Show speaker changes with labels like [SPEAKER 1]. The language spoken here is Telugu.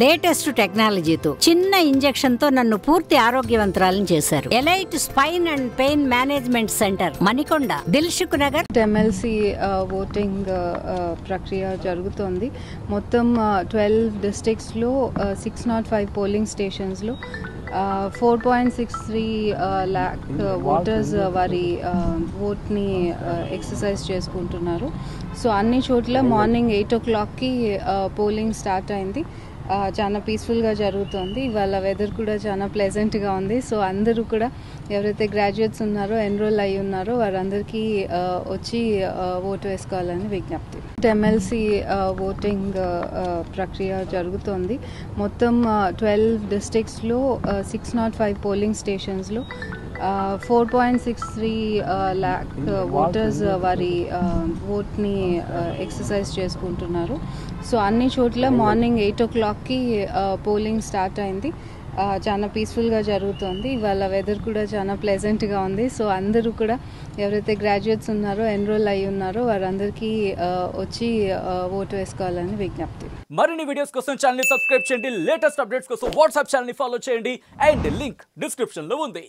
[SPEAKER 1] లేటెస్ట్ టెక్నాలజీతో చిన్న ఇంజెక్షన్ తో నన్ను పూర్తి ఆరోగ్యవంతురాలను చేశారు. Elite spine and pain management centre, Manikonda, Dilsukh Nagar.
[SPEAKER 2] MLC voting ప్రక్రియ జరుగుతోంది. మొత్తం 12 డిస్ట్రిక్ట్స్లో 605 పోలింగ్ స్టేషన్స్లో 4.63 lakh ఓటర్స్ వారి ఓట్ని ఎక్సర్సైజ్ చేసుకుంటున్నారు. సో అన్ని చోట్ల మార్నింగ్ 8 o'clockకి పోలింగ్ స్టార్ట్ అయింది. చాలా పీస్ఫుల్గా జరుగుతుంది. ఇవాళ వెదర్ కూడా చాలా ప్లెజెంట్గా ఉంది. సో అందరూ కూడా ఎవరైతే గ్రాడ్యుయేట్స్ ఉన్నారో, ఎన్రోల్ అయ్యి ఉన్నారో వారందరికీ వచ్చి ఓటు వేసుకోవాలని విజ్ఞప్తి. ఎమ్మెల్సీ ఓటింగ్ ప్రక్రియ జరుగుతోంది. మొత్తం 12 డిస్ట్రిక్ట్స్లో 605 పోలింగ్ స్టేషన్స్లో 4.63 lakh ఓటర్స్ వారి ఓట్ని ఎక్సర్సైజ్ చేసుకుంటున్నారు. సో అన్ని చోట్ల మార్నింగ్ 8 o'clockకి పోలింగ్ స్టార్ట్ అయింది. చాలా పీస్ఫుల్గా జరుగుతుంది. ఇవాళ వెదర్ కూడా చాలా ప్లెజెంట్గా ఉంది. సో అందరూ కూడా ఎవరైతే గ్రాడ్యుయేట్స్ ఉన్నారో, ఎన్రోల్ అయ్యి ఉన్నారో వారందరికీ వచ్చి ఓటు వేసుకోవాలని విజ్ఞప్తి.
[SPEAKER 3] మరిన్ని వీడియోస్ కోసం ఛానల్ ని సబ్స్క్రైబ్ చేయండి. లేటెస్ట్ అప్డేట్స్ కోసం వాట్సాప్ ఛానల్ ని ఫాలో చేయండి. అండ్ లింక్ డిస్క్రిప్షన్ లో ఉంది.